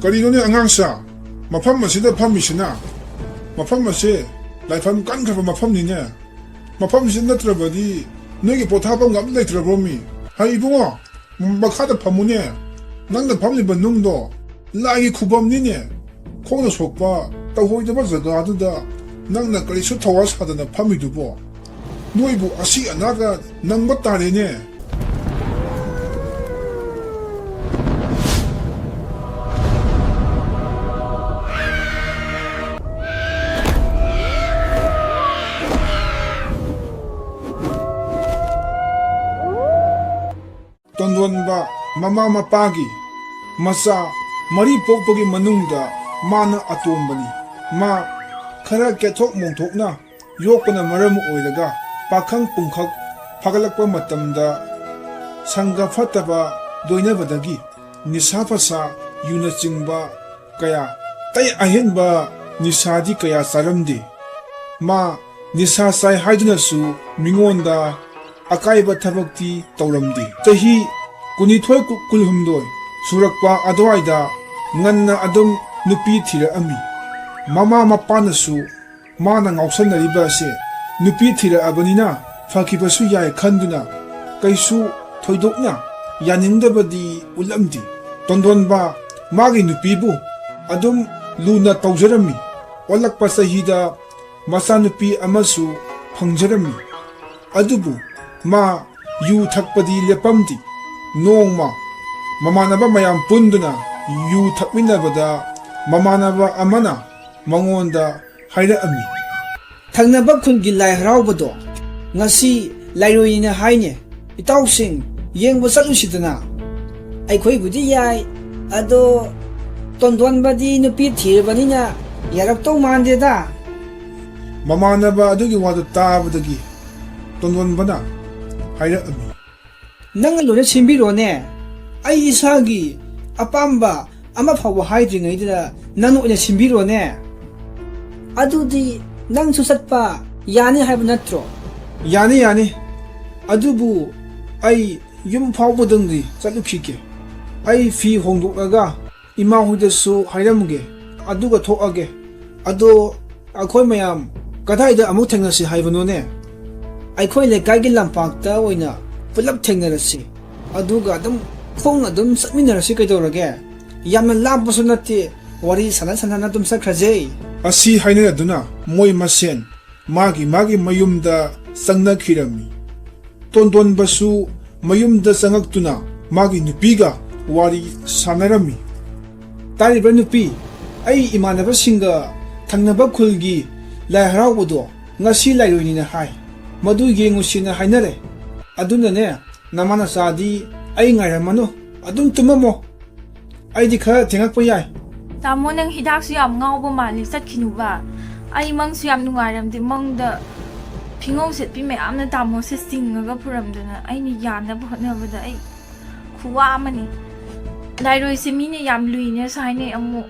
Karino angangsa, mafam masida pamisina, mafam masi, laifam kan kafa mafam ninya, mafam sin natrabadi, negi potapam ngam laitrabomi, hai ibungo, makada pamunya, nangda pamni banungdo, lagi kubam ninya, kongna sokpa, tawhoidaba zaga aduda, nangna karisu tawas hadana pamidubo, noibu asi anaga nangba tarene. Tondonba mama mapagi masa mari pokpagi manungda mana atombani ma khara kethok mongthokna yokpana maram oiraga pakhang pungkhak phagalakpa matamda sangga fataba doinabadagi nisa phasa yuna chingba kaya tai ahenba nisadi kaya saramdi ma nisa sai haiduna mingonda akaiba thabakti tauramdi tahi kunithoi kulhumdoi surakpa adwaida nganna adum nupi thira ami mama mapanasu mana ngausanariba ase nupi thira abanina fakibasu yai khanduna kaisu thoidokna yaningdabadi ulamdi tondonba magi nupibu adum luna taujarami olakpa sahida masa nupi amasu phangjarami adubu ma yu thakpadi lepamdi nongma mamanaba mayam punduna yu thakminabada mamanaba amana mangonda hairaami Thangnaba khungi lai haraubado ngasi lairoina haine itausing yengba chalusidana aikhoi budi yai ado tondonbadi nupi thirbanina yarakto mandeda mamanaba adugi wadu tabadagi tondonbana hairaami nang lona simbirone ai isagi apamba ama phawa haidringaida nang oina simbirone adudi nang susatpa yani haiba natro yani yani adubu ai yum phawbadangdi chalukhike ai fi hongdokaga ima hudasu hairamge aduga thokage ado akhoi mayam kadaida amu thengnasi haibanone aikhoi lekaigi lampakta oina pulap thengnarasi aduga adum khong adum satminarasi kaidorage yamna lampasu natti wari sana adum sakhraje asi hainaduna moi masen magi mayumda sangnakirami tondonbasu mayumda sangaktuna magi nupiga wari sanarami taribra nupi ai imanaba singa thangnaba khulgi lai haraubado ngasi lairoinina hai madu yengusina hainare adunane namana sadi ai ngairamano adum tumamo aidi khara thengakpa yai Tamo nang hidak su yam ngauba mali satkinuba ai mang su yam nungairamdi mangda phingau set pi mayamna tamo se singaga puramdana ai ni yanaba hotnabada ai khuwa amani lairoi se mine yam luine saine amu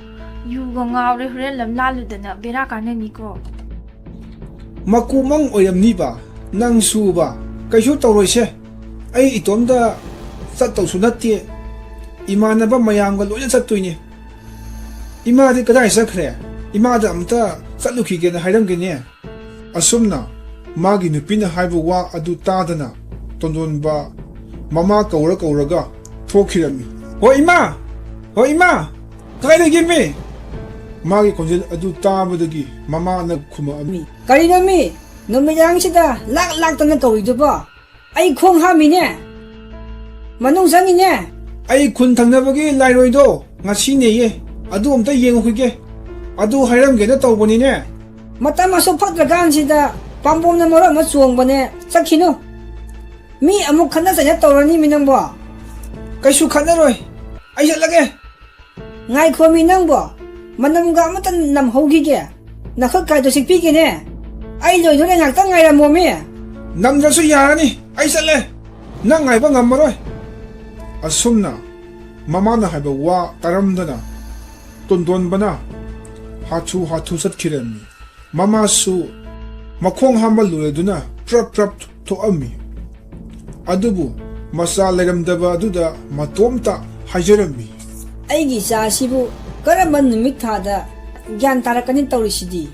yuga ngawre hre lam laludana bera kanani ko makumang oyamniba nang suba kaisu tawroise ai itomda chattausu natte imanaba mayamga loina chattoine imadi kadai sakhre imada amta chatlukhigena hairamgene asumna magi nupina haibu wa adu tadana tondonba mama kauraga thokirami ho ima kaida gimi magi konjel adu tabadagi mama na khuma ami Karino mi numayang sida lak tana kawiduba ai khong hamine manung sangine ai khun thangnabagi lairoido ngasineye adu amta yengukige adu hairamgena tawbanine matam aso phatragan sida pampomna mara ma chuangbane sakhinu mi amuk khana sa tawrani minangbo kaisu khanaroi ai jatlage ngai khomi nangbo manamga amatan nam hogige nakhak kai to sikpigene ai loi dore ngakta ngai ramomi namdrasu yarani ai chatle nang ngaiba ngammaroi asumna mama na haiba wa taramdana tondonbana hathu satkirami mama su makhong hambal lureduna prap thoami adubu masa leramdaba aduda matomta hajarami aigi sa sibu ꯀꯔꯝꯕ ꯅꯨꯃꯤꯠ ꯊꯥꯗ ꯒ꯭ꯌꯥꯟ ꯇꯥꯔꯛꯀꯅꯤ ꯇꯧꯔꯤꯁꯤꯗꯤ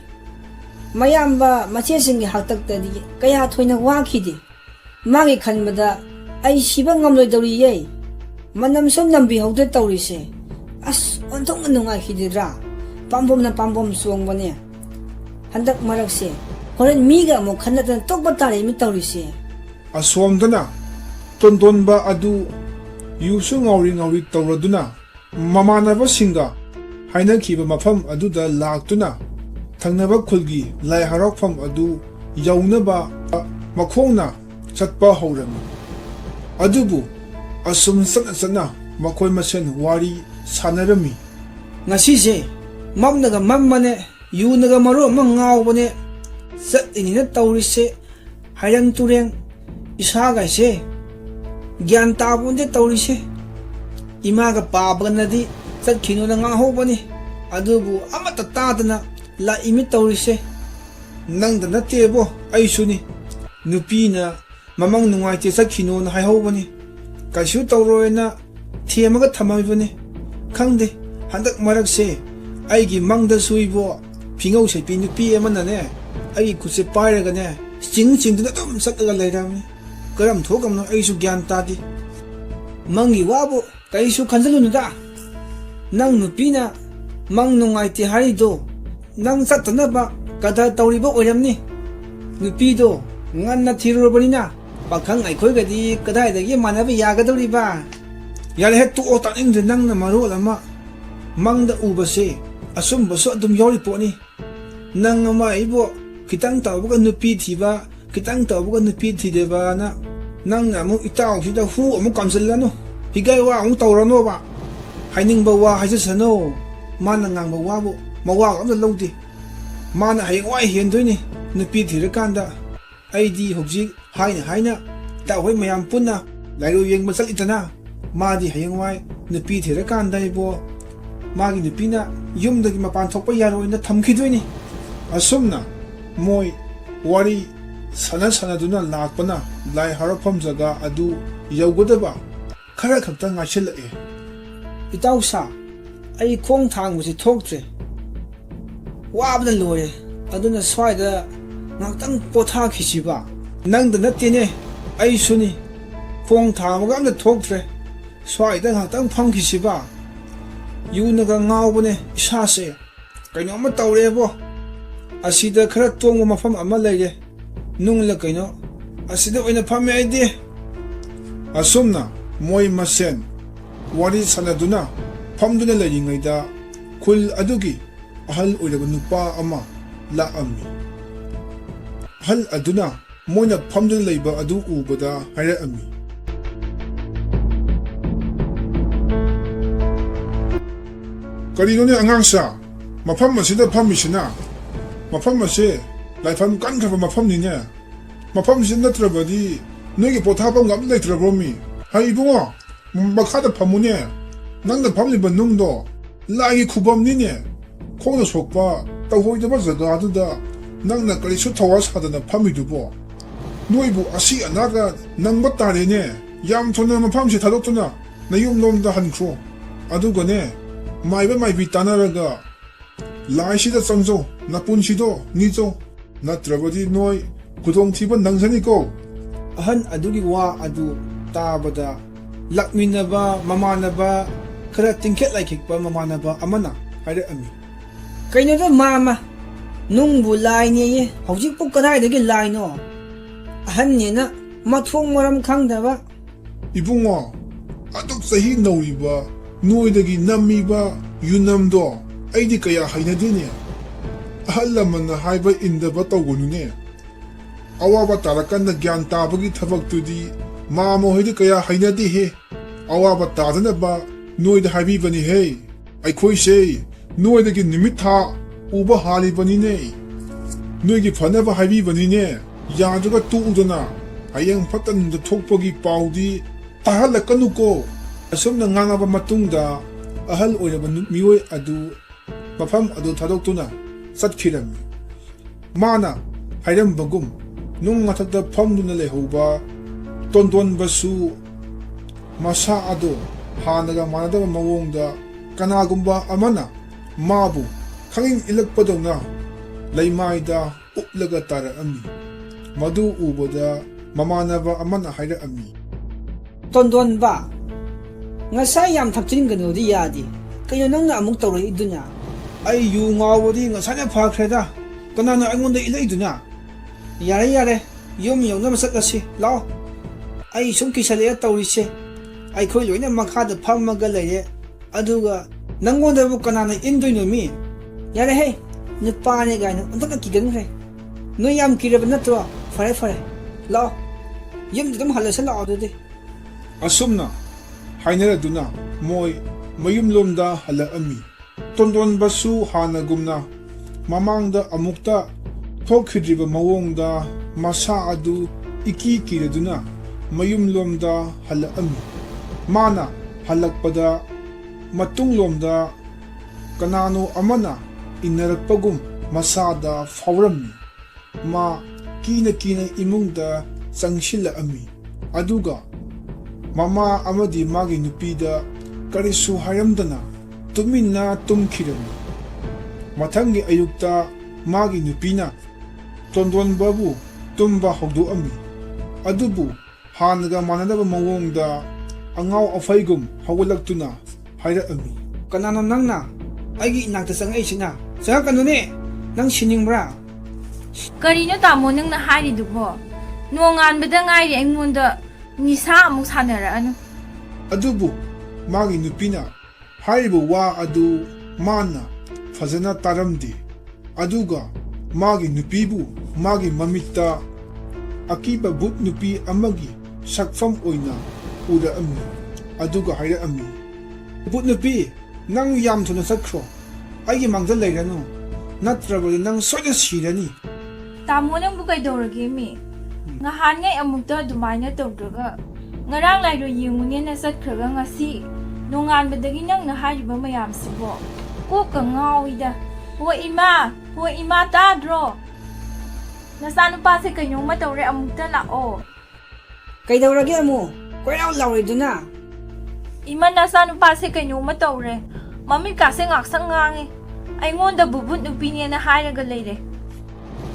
ꯃꯌꯥꯝꯕ ꯃꯆꯦꯁꯤꯡꯒꯤ ꯍꯥꯛꯇꯛꯇꯗꯤ ꯀꯌꯥ ꯊꯣꯏꯅ ꯋꯥꯈꯤꯗꯦ ꯃꯥꯒꯤ ꯈꯟꯕꯗ ꯑꯩ ꯁꯤꯕ ꯉꯝꯂꯣꯏꯗꯧꯔꯤꯌꯦ ꯃꯅꯝ ꯁꯨꯝ ꯅꯝꯕꯤꯍꯧꯗ꯭ꯔꯦ ꯇꯧꯔꯤꯁꯦ ꯑꯁ ꯑꯣꯟꯊꯣꯛꯅ ꯅꯨꯡꯉꯥꯏꯈꯤꯗ꯭ꯔꯥ ꯄꯥꯝꯕꯣꯝꯅ ꯄꯥꯝꯕꯣꯝ ꯆꯣꯡꯕꯅꯦ ꯍꯟꯗꯛ ꯃꯔꯛꯁꯦ ꯍꯣꯔꯦꯟ ꯃꯤꯒ ꯑꯃꯨꯛ ꯈꯟꯅꯗꯅ ꯇꯣꯛꯄ ꯇꯥꯔꯦ ꯃꯤ ꯇꯧꯔꯤꯁꯦ ꯑꯁꯣꯝꯗꯅ ꯇꯣꯟꯇꯣꯟꯕ ꯑꯗꯨ ꯌꯨꯁꯨ ꯉꯥꯎꯔꯤ ꯇꯧꯔꯗꯨꯅ ꯃꯃꯥꯟꯅꯕꯁꯤꯡꯒ ꯍꯥꯏꯅꯈꯤꯕ ꯃꯐꯝ ꯑꯗꯨꯗ ꯂꯥꯛꯇꯨꯅ ꯊꯪꯅꯕ ꯈꯨꯜꯒꯤ ꯂꯥꯏ ꯍꯔꯥꯎꯐꯝ ꯑꯗꯨ ꯌꯧꯅꯕ ꯃꯈꯣꯡꯅ ꯆꯠꯄ ꯍꯧꯔꯝꯃꯤ ꯑꯗꯨꯕꯨ ꯑꯁꯨꯝ ꯆꯠꯅ ꯃꯈꯣꯏ ꯃꯁꯦꯟ ꯋꯥꯔꯤ ꯁꯥꯟꯅꯔꯝꯃꯤ ꯉꯁꯤꯁꯦ ꯃꯝꯅꯒ ꯃꯝꯕꯅꯦ ꯌꯨꯅꯒ ꯃꯔꯨ ꯑꯃ ꯉꯥꯎꯕꯅꯦ ꯆꯠꯂꯤꯅꯤꯅ ꯇꯧꯔꯤꯁꯦ ꯍꯩꯔꯪ ꯇꯨꯔꯦꯡ ꯏꯁꯥꯒꯥꯏꯁꯦ ꯒ꯭ꯌꯥꯟ ꯇꯥꯕꯣꯟꯗꯦ ꯇꯧꯔꯤꯁꯦ ꯏꯃꯥꯒ ꯄꯥꯕꯒꯅꯗꯤ ꯆꯠꯈꯤꯅꯣꯅ ꯉꯥꯡꯍꯧꯕꯅꯤ ꯑꯗꯨꯕꯨ ꯑꯃꯠꯇ ꯇꯥꯗꯅ ꯂꯥꯛꯏꯃꯤ ꯇꯧꯔꯤꯁꯦ ꯅꯪꯗ ꯅꯠꯇꯦꯕꯣ ꯑꯩꯁꯨꯅꯤ ꯅꯨꯄꯤꯅ ꯃꯃꯪ ꯅꯨꯡꯉꯥꯏꯇꯦ ꯆꯠꯈꯤꯅꯣꯅ ꯍꯥꯏꯍꯧꯕꯅꯤ ꯀꯩꯁꯨ ꯇꯧꯔꯣꯏꯅ ꯊꯦꯝꯃꯒ ꯊꯝꯃꯤꯕꯅꯤ ꯈꯪꯗꯦ ꯍꯟꯗꯛ ꯃꯔꯛꯁꯦ ꯑꯩꯒꯤ ꯃꯪꯗꯁꯨ 이보 ꯐꯤꯉꯧ ꯁꯦꯠꯄꯤ ꯅꯨꯄꯤ ꯑꯃꯅꯅꯦ ꯑꯩꯒꯤ ꯈꯨꯠꯁꯦ ꯄꯥꯏꯔꯒꯅꯦ ꯆꯤꯡꯗꯨꯅ ꯑꯗꯨꯝ ꯆꯠꯂꯒ ꯂꯩꯔꯝꯃꯤ ꯀꯔꯝ ꯊꯣꯛꯑꯝꯅꯣ ꯑꯩꯁꯨ ꯒ꯭ꯌꯥꯟ ꯇꯥꯗꯦ ꯃꯪꯒꯤ ꯋꯥꯕꯨ ꯀꯩꯁꯨ ꯈꯟꯖꯜꯂꯨꯅꯨꯗ ꯅꯪ ꯅꯨꯄꯤꯅ ꯃꯪ ꯅꯨꯡꯉꯥꯏꯇꯦ ꯍꯥꯏꯔꯤꯗꯣ ꯅꯪ ꯆꯠꯇꯅꯕ ꯀꯗꯔ ꯇꯧꯔꯤꯕ ꯑꯣꯏꯔꯝꯅꯤ ꯅꯨꯄꯤꯗꯣ ꯉꯟꯅ ꯊꯤꯔꯨꯔꯕꯅꯤꯅ ꯄꯥꯈꯪ ꯑꯩꯈꯣꯏꯒꯗꯤ ꯀꯗꯥꯏꯗꯒꯤ ꯃꯥꯟꯅꯕ ꯌꯥꯒꯗꯧꯔꯤꯕ ꯌꯥꯔꯦꯍꯦ ꯇꯣꯛꯑꯣ ꯇꯥꯅꯤꯡꯗ꯭ꯔꯦ ꯅꯪꯅ ꯃꯔꯣꯜ ꯑꯃ ꯃꯪꯗ ꯎꯕꯁꯦ ꯑꯆꯨꯝꯕꯁꯨ ꯑꯗꯨꯝ ꯌꯥꯎꯔꯤ ꯄꯣꯠꯅꯤ ꯅꯪ ꯑꯃ ꯑꯩꯕꯨ khitang tawbaga nupi thiba khitang tawbaga nupi thidebana nangna amu itaw sida hu amu kamsillano higai wa amu tawrano ba hainingba wa haisasano mana ngangba wabu mawa amda lawdi mana hayngwai hendoini nupi thirakanda aidi hojik haina tawhoi mayam punna lairu yengba chalitana madi hayngwai nupi thirakanda ibo magi nupina yumdagi mapan thokpa yaroina thamkhidoini asumna moi wari sana duna lakpana lai harapam jaga adu yaugodaba khara khakta ngashilake itausa ai khong thangbusi thoktre wabda lore aduna swaida ngaktang potha khisiba nangda natene ai suni khong thangba amda thoktre swaida ngaktang phang khisiba yunaga ngawbane isase kaino ma tawrebo asida khara tongba mafam ama lege nungla kaino asida oina phame aidi asumna moi masen wari sanaduna famduna leringaida khul adugi ahal oiraba nupa ama laami hal aduna moina famduna leiba adu ubada haira ami karino ne angangsa mafam masida phamisina mafam ase laifam kan khaba mafam ni ne mafam sin natrabadi nogi pothabam gam leitrabromi hai bungo makhada phamune nangda phamli banungdo lagi khubam ni ne khongna sokpa tawhoidaba jaga aduda nangna karisu thawas hadana phamidubo noibu asi anaga nangba tare ne yam thona mafam se thadotuna nayum nomda hankhro aduga ne maiba maibi tanaraga laisida changjo napunsido nijo natrabadi noi kudong thiba nangsaniko ahan adugi wa adu tabada lakminaba mamanaba khara tingkhet laikikpa mamanaba amana haire ami kaino da mama nungbu lai ne ye hojik pu kadai dagi lai no ahan ne na mathong maram khangdaba ibungo aduk sahi noriba noidagi namiba yunamdo aidi kaya hainadine ahalamana haiba indaba tawgonune awaba tarakanda gyan tabagi thabak-tudi mamo hoidi kaya hainadi he awaba tadanaba noida haibibani he aikhoi se noidagi nimit tha uba halibani ne noigi phanaba haibibani ne yaduga tuudana hayeng phatan da thokpagi paudi tahalakanuko asumna ngangaba matungda ahal oiraba mioi adu mafam adu thadokuna satkhirami mana hairam bagum nung mathakta phamduna lehoba tonton basu masa adu hanaga manadaba mawongda kanagumba amana 마부 ꯈꯪꯏꯪ ꯏꯜꯂꯛꯄꯗꯧꯅ ꯂꯩꯃꯥꯏꯗ ꯎꯞꯂꯒ ꯇꯥꯔꯛꯑꯝꯃꯤ꯫ ꯃꯗꯨ ꯎꯕꯗ ꯃꯃꯥꯟꯅꯕ ꯑꯃꯅ ꯍꯥꯏꯔꯛꯑꯝꯃꯤ, ꯇꯣꯟꯗꯣꯟꯕ, ꯉꯁꯥꯏ ꯌꯥꯝ ꯊꯛꯆꯤꯟꯒꯅꯨꯗꯤ ꯌꯥꯗꯦ. ꯀꯩꯅꯣ ꯅꯪꯅ ꯑꯃꯨꯛ ꯇꯧꯔꯛꯏꯗꯨꯅ? ꯑꯩ ꯌꯨ ꯉꯥꯎꯕꯗꯤ ꯉꯁꯥꯏꯅ ꯐꯈ꯭ꯔꯦꯗ. ꯀꯅꯥꯅ ꯑꯩꯉꯣꯟꯗ ꯏꯜꯂꯛꯏꯗꯨꯅ? ꯌꯥꯔꯦ ꯌꯥꯔꯦ, ꯌꯨꯝ ꯌꯧꯅꯕ ꯆꯠꯂꯁꯤ ꯂꯥꯛꯑꯣ. ꯑꯩ ꯁꯨꯝ ꯀꯤꯁꯜꯂꯛꯑꯦ ꯇꯧꯔꯤꯁꯦ. ꯑꯩꯈꯣꯏ ꯂꯣꯏꯅ ꯃꯈꯥꯗ ꯐꯝꯃꯒ ꯂꯩꯔꯦ, ꯑꯗꯨꯒ ꯅꯪꯉꯣꯟꯗꯕꯨ ꯀꯅꯥꯅ ꯏꯟꯗꯣꯏꯅꯣ ꯃꯤ? ꯌꯥꯔꯦꯍꯦ, ꯅꯨꯄꯥꯅꯦ ꯒꯥꯏꯅ ꯑꯣꯟꯊꯣꯛꯅ ꯀꯤꯒꯟꯈ꯭ꯔꯦ. ꯅꯣꯏ ꯌꯥꯝ ꯀꯤꯔꯕ ꯅꯠꯇ꯭ꯔꯣ? ꯐꯔꯦ ꯐꯔꯦ, ꯂꯥꯛꯑꯣ. ꯌꯨꯝꯗ ꯑꯗꯨꯝ ꯍꯜꯂꯁꯤ ꯂꯥꯛꯑꯣ ꯑꯗꯨꯗꯤ. ꯑꯁꯨꯝꯅ ꯍꯥꯏꯅꯔꯗꯨꯅ ꯃꯣꯏ ꯃꯌꯨꯝꯂꯣꯝꯗ ꯍꯜꯂꯛꯑꯝꯃꯤ꯫ ꯇꯣꯟꯗꯣꯟꯕꯁꯨ ꯍꯥꯟꯅꯒꯨꯝꯅ ꯃꯃꯥꯡꯗ ꯑꯃꯨꯛꯇ ꯊꯣꯛꯈꯤꯗ꯭ꯔꯤꯕ ꯃꯑꯣꯡꯗ ꯃꯁꯥ ꯑꯗꯨ ꯏꯀꯤ ꯀꯤꯔꯗꯨꯅ ꯃꯌꯨꯝꯂꯣꯝꯗ ꯍꯜꯂꯛꯑꯝꯃꯤ꯫ ꯃꯥꯅ ꯍꯜꯂꯛꯄꯗ ꯃꯇꯨꯡꯂꯣꯝꯗ ꯀꯅꯥꯅꯣ ꯑꯃꯅ ꯏꯟꯅꯔꯛꯄꯒꯨꯝ ꯃꯁꯥꯗ ꯐꯥꯎꯔꯝꯃꯤ꯫ ꯃꯥ ꯀꯤꯅ ꯀꯤꯅ ꯏꯃꯨꯡꯗ ꯆꯪꯁꯤꯜꯂꯛꯑꯝꯃꯤ꯫ ꯑꯗꯨꯒ ꯃꯃꯥ ꯑꯃꯗꯤ ꯃꯥꯒꯤ ꯅꯨꯄꯤꯗ ꯀꯔꯤꯁꯨ ꯍꯥꯏꯔꯝꯗꯅ ꯇꯨꯃꯤꯟꯅ ꯇꯨꯝꯈꯤꯔꯝꯃꯤ꯫ ꯃꯊꯪꯒꯤ ꯑꯌꯨꯛꯇ ꯃꯥꯒꯤ ꯅꯨꯄꯤꯅ ꯇꯣꯟꯗꯣꯟꯕꯕꯨ ꯇꯨꯝꯕ ꯍꯧꯗꯣꯛꯑꯝꯃꯤ꯫ ꯑꯗꯨꯕꯨ ꯍꯥꯟꯅꯒ ꯃꯥꯟꯅꯗꯕ ꯃꯑꯣꯡꯗ ꯑꯉꯥꯎ ꯑꯐꯩꯒꯨꯝ ꯍꯧꯒꯠꯂꯛꯇꯨꯅ ꯍꯥꯏꯔꯛꯑꯝꯃꯤ, ꯀꯅꯥꯅꯣ ꯅꯪꯅ ꯑꯩꯒꯤ ꯏꯅꯥꯛꯇ ꯆꯪꯉꯛꯏꯁꯤꯅ? ꯆꯪꯉꯛꯀꯅꯨꯅꯦ, ꯅꯪ ꯁꯤꯅꯤꯡꯕ꯭ꯔꯥ? ꯀꯔꯤꯅꯣ ꯇꯥꯃꯣ ꯅꯪꯅ ꯍꯥꯏꯔꯤꯗꯨꯕꯣ? ꯅꯣꯡꯉꯥꯟꯕꯗ ꯉꯥꯏꯔꯤ ꯑꯩꯉꯣꯟꯗ ꯅꯤꯁꯥ ꯑꯃꯨꯛ ꯁꯥꯟꯅꯔꯛꯑꯅꯨ. ꯑꯗꯨꯕꯨ ꯃꯥꯒꯤ ꯅꯨꯄꯤꯅ ꯍꯥꯏꯔꯤꯕ ꯋꯥ ꯑꯗꯨ ꯃꯥꯅ ꯐꯖꯅ ꯇꯥꯔꯝꯗꯦ꯫ ꯑꯗꯨꯒ ꯃꯥꯒꯤ ꯅꯨꯄꯤꯕꯨ ꯃꯥꯒꯤ ꯃꯃꯤꯠꯇ ꯑꯀꯤꯕ ꯚꯨꯠ ꯅꯨꯄꯤ ꯑꯃꯒꯤ ꯁꯛꯐꯝ ꯑꯣꯏꯅ ꯎꯔꯛꯑꯝꯃꯤ꯫ ꯑꯗꯨꯒ ꯍꯥꯏꯔꯛꯑꯝꯃꯤ, ꯚꯨꯠ ꯅꯨꯄꯤ, ꯅꯪ ꯌꯥꯝ ꯊꯨꯅ ꯆꯠꯈ꯭ꯔꯣ. ꯑꯩꯒꯤ ꯃꯥꯡꯗ ꯂꯩꯔꯅꯨ, ꯅꯠꯇ꯭ꯔꯕꯗꯤ ꯅꯪ ꯁꯣꯏꯗꯅ ꯁꯤꯔꯅꯤ. ꯇꯥꯃꯣ ꯅꯪꯕꯨ ꯀꯩꯗꯧꯔꯒꯦ ꯃꯤ? ꯉꯍꯥꯟꯉꯩ ꯑꯃꯨꯛꯇ ꯑꯗꯨꯃꯥꯏꯅ ꯇꯧꯗ꯭ꯔꯒ ꯉꯔꯥꯡ ꯂꯥꯏꯔꯣ ꯌꯦꯡꯉꯨꯅꯦꯅ ꯆꯠꯈ꯭ꯔꯒ ꯉꯁꯤ ꯅꯣꯡꯉꯥꯟꯕꯗꯒꯤ ꯅꯪꯅ ꯍꯥꯏꯔꯤꯕ ꯃꯌꯥꯝꯁꯤꯕꯣ ꯀꯣꯛꯀ ꯉꯥꯎꯏꯗ. ꯍꯣꯏ ꯏꯃꯥ ꯇꯥꯗ꯭ꯔꯣ? ꯅꯆꯥꯅꯨꯄꯥꯁꯦ ꯀꯩꯅꯣꯝꯃ ꯇꯧꯔꯦ, ꯑꯃꯨꯛꯇ ꯂꯥꯛꯑꯣ. ꯀꯩꯗꯧꯔꯒꯦ ꯑꯃꯨꯛ? ꯀꯣꯏꯔꯥꯎ ꯂꯥꯎꯔꯤꯗꯨꯅ? ꯏꯃꯥ ꯅꯆꯥꯅꯨꯄꯥꯁꯦ ꯀꯩꯅꯣꯝꯃ ꯇꯧꯔꯦ. ꯃꯃꯤꯠꯀꯥꯁꯦ ꯉꯥꯛꯁꯪ ꯉꯥꯡꯉꯦ. ꯑꯩꯉꯣꯟꯗꯕꯨ ꯚꯨꯠ ꯅꯨꯄꯤꯅꯦꯅ ꯍꯥꯏꯔꯒ ꯂꯩꯔꯦ.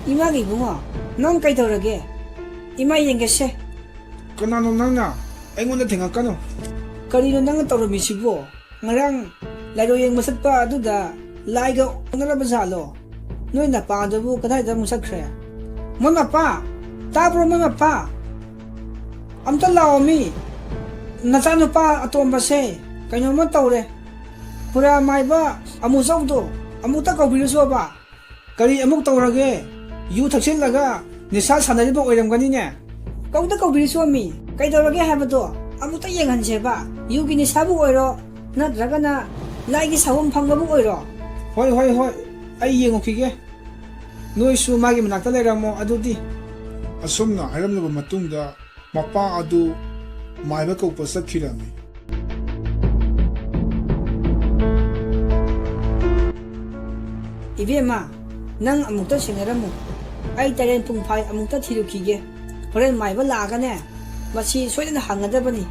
이마기 이붕어, 넌 까이더러게. 이마 이행겠세. 그나노 낭나 아이고나 댕각가노. 거리로 낭은 떨어미시고, nga랑 라이로 행 masatpa aduda, laiga onarabazalo. 너희 나빠가지고 그다이다 무삭크래. 뭐 나빠? 따브로 뭐 나빠? 암tal 나오미. 나사누빠 아톰바세. 그녀만 떠오래. pura 마이바 아무서도 아무따 거빌려서 kari amuk tawrage yu thaksil라가 nisa sanariba oiramganine kauda kaubilsuami kaidorage habado amuta yenghanjeba yugi nisabu oiro nadragana laigi sawum phangbabu oiro hoi ai yengokige noisu magi manakta leiramo adudi ꯑꯁꯨꯝꯅ ꯍꯥꯏꯔꯝꯂꯕ ꯃꯇꯨꯡꯗ ꯃꯄꯥ ꯑꯗꯨ ꯃꯥꯏꯕ ꯀꯧꯕ ꯆꯠꯈꯤꯔꯝꯃꯤ꯫ 이베마 ꯅꯪ ꯑꯃꯨꯛꯇ ꯁꯦꯟꯅꯔꯝꯃꯨ ꯑꯩ train ꯄꯨꯡꯐꯥꯏ ꯑꯃꯨꯛꯇ ꯊꯤꯔꯨꯈꯤꯒꯦ ꯍꯣꯔꯦꯟ ꯃꯥꯏꯕ ꯂꯥꯛꯑꯒꯅꯦ ꯃꯁꯤ ꯁꯣꯏꯗꯅ ꯍꯪꯒꯗꯕꯅꯤ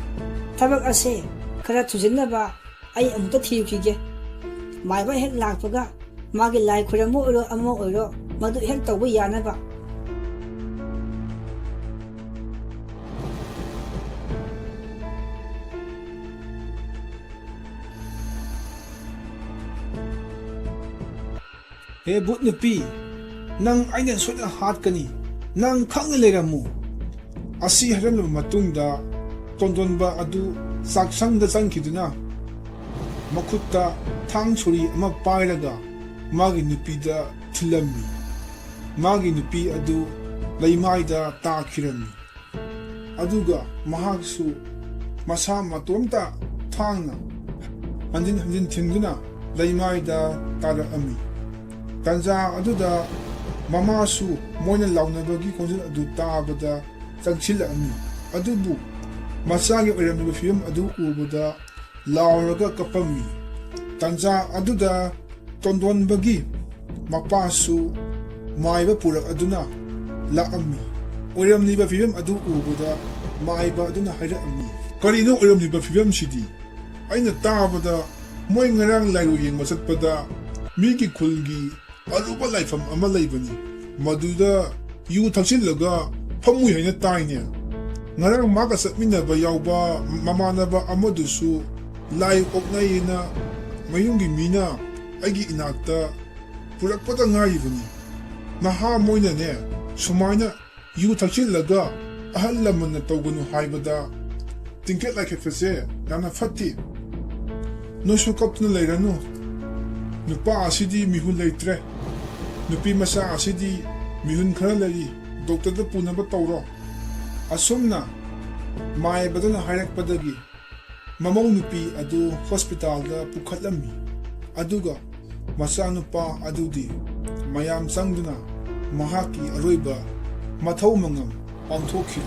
ꯊꯕꯛ ꯑꯁꯦ ꯈꯔ ꯊꯨꯖꯤꯟꯅꯕ ꯑꯩ ꯑꯃꯨꯛꯇ ꯊꯤꯔꯨꯈꯤꯒꯦ ꯃꯥꯏꯕ ꯍꯦꯛ ꯂꯥꯛꯄꯒ ꯃꯥꯒꯤ ꯂꯥꯏ ꯈꯨꯔꯝꯕ ꯑꯣꯏꯔꯣ ꯑꯃ ꯑꯣꯏꯔꯣ ꯃꯗꯨ ꯍꯦꯛ ꯇꯧꯕ ꯌꯥꯅꯕ he but nupi nang aina soida hatkani nang khangna leiramu ꯑꯁꯤ ꯍꯥꯏꯔꯝꯂꯕ ꯃꯇꯨꯡꯗ ꯇꯣꯟꯗꯣꯟꯕ ꯑꯗꯨ ꯆꯥꯛꯁꯪꯗ ꯆꯪꯈꯤꯗꯨꯅ ꯃꯈꯨꯠꯇ ꯊꯥꯡ ꯁꯣꯔꯤ ꯑꯃ ꯄꯥꯏꯔꯒ ꯃꯥꯒꯤ ꯅꯨꯄꯤꯗ ꯊꯤꯜꯂꯝꯃꯤ꯫ ꯃꯥꯒꯤ ꯅꯨꯄꯤ ꯑꯗꯨ ꯂꯩꯃꯥꯏꯗ ꯇꯥꯈꯤꯔꯝꯃꯤ꯫ ꯑꯗꯨꯒ ꯃꯍꯥꯛꯁꯨ ꯃꯁꯥ ꯃꯇꯣꯝꯇ ꯊꯥꯡꯅ ꯍꯟꯖꯤꯟ ꯍꯟꯖꯤꯟ ꯊꯤꯟꯗꯨꯅ ꯂꯩꯃꯥꯏꯗ ꯇꯥꯔꯛꯑꯝꯃꯤ꯫ ꯇꯟꯖꯥ ꯑꯗꯨꯗ ꯃꯃꯥꯁꯨ ꯃꯣꯏꯅ ꯂꯥꯎꯅꯕꯒꯤ ꯈꯣꯟꯖꯦꯜ ꯑꯗꯨ ꯇꯥꯕꯗ ꯆꯪꯁꯤꯜꯂꯛꯑꯝꯃꯤ꯫ ꯑꯗꯨꯕꯨ ꯃꯆꯥꯒꯤ ꯑꯣꯏꯔꯝꯂꯤꯕ ꯐꯤꯕꯝ ꯑꯗꯨ ꯎꯕꯗ ꯂꯥꯎꯔꯒ ꯀꯞꯄꯝꯃꯤ꯫ ꯇꯟꯖꯥ ꯑꯗꯨꯗ ꯇꯣꯟꯗꯣꯟꯕꯒꯤ ꯃꯄꯥꯁꯨ ꯃꯥꯏꯕ ꯄꯨꯔꯛꯑꯗꯨꯅ ꯂꯥꯛꯑꯝꯃꯤ꯫ ꯑꯣꯏꯔꯝꯂꯤꯕ ꯐꯤꯕꯝ ꯑꯗꯨ ꯎꯕꯗ ꯃꯥꯏꯕ ꯑꯗꯨꯅ ꯍꯥꯏꯔꯛꯑꯝꯃꯤ, ꯀꯔꯤꯅꯣ ꯑꯣꯏꯔꯝꯂꯤꯕ ꯐꯤꯕꯝꯁꯤꯗꯤ? ꯑꯩꯅ ꯇꯥꯕꯗ ꯃꯣꯏ ꯉꯔꯥꯡ ꯂꯥꯏꯔꯣ ꯌꯦꯡꯕ ꯆꯠꯄꯗ ꯃꯤꯒꯤ ꯈꯨꯜꯒꯤ ꯑꯔꯨꯕ ꯂꯥꯏꯐꯝ ꯑꯃ ꯂꯩꯕꯅꯤ ꯃꯗꯨꯗ ꯌꯨ ꯊꯛꯆꯤꯜꯂꯒ ꯐꯝꯃꯨꯏ ꯍꯥꯏꯅ ꯇꯥꯏꯅꯦ ꯉꯔꯥꯡ ꯃꯥꯒ ꯆꯠꯃꯤꯟꯅꯕ ꯌꯥꯎꯕ ꯃꯃꯥꯟꯅꯕ ꯑꯃꯗꯨꯁꯨ ꯂꯥꯏ ꯑꯣꯛꯅꯩꯌꯦꯅ ꯃꯌꯨꯝꯒꯤ ꯃꯤꯅ ꯑꯩꯒꯤ ꯏꯅꯥꯛꯇ ꯄꯨꯔꯛꯄꯗ ꯉꯥꯏꯔꯤꯕꯅꯤ ꯅꯍꯥ ꯃꯣꯏꯅꯅꯦ ꯁꯨꯃꯥꯏꯅ ꯌꯨ ꯊꯛꯆꯤꯜꯂꯒ ꯑꯍꯜ ꯂꯃꯟꯅ ꯇꯧꯒꯅꯨ ꯍꯥꯏꯕꯗ ꯇꯤꯡꯀꯦꯠ ꯂꯥꯏꯈꯠꯄꯁꯦ ꯌꯥꯝꯅ ꯐꯠꯇꯦ ꯅꯣꯏꯁꯨ ꯀꯞꯇꯨꯅ ꯂꯩꯔꯅꯨ ꯅꯨꯄꯥ ꯑꯁꯤꯗꯤ ꯃꯤꯍꯨꯟ ꯂꯩꯇ꯭ꯔꯦ ꯅꯨꯄꯤ ꯃꯆꯥ ꯑꯁꯤꯗꯤ ꯃꯤꯍꯨꯟ ꯈꯔ ꯂꯩꯔꯤ ꯗꯣꯛꯇꯔꯗ ꯄꯨꯅꯕ ꯇꯧꯔꯣ ꯑꯁꯨꯝꯅ ꯃꯥꯏꯕꯗꯨꯅ ꯍꯥꯏꯔꯛꯄꯗꯒꯤ ꯃꯃꯧ ꯅꯨꯄꯤ ꯑꯗꯨ ꯍꯣꯁꯄꯤꯇꯥꯜꯗ ꯄꯨꯈꯠꯂꯝꯃꯤ ꯑꯗꯨꯒ ꯃꯆꯥꯅꯨꯄꯥ ꯑꯗꯨꯗꯤ ꯃꯌꯥꯝ ꯆꯪꯗꯨꯅ ꯃꯍꯥꯛꯀꯤ ꯑꯔꯣꯏꯕ ꯃꯊꯧ ꯃꯉꯝ ꯄꯥꯡꯊꯣꯛꯈꯤ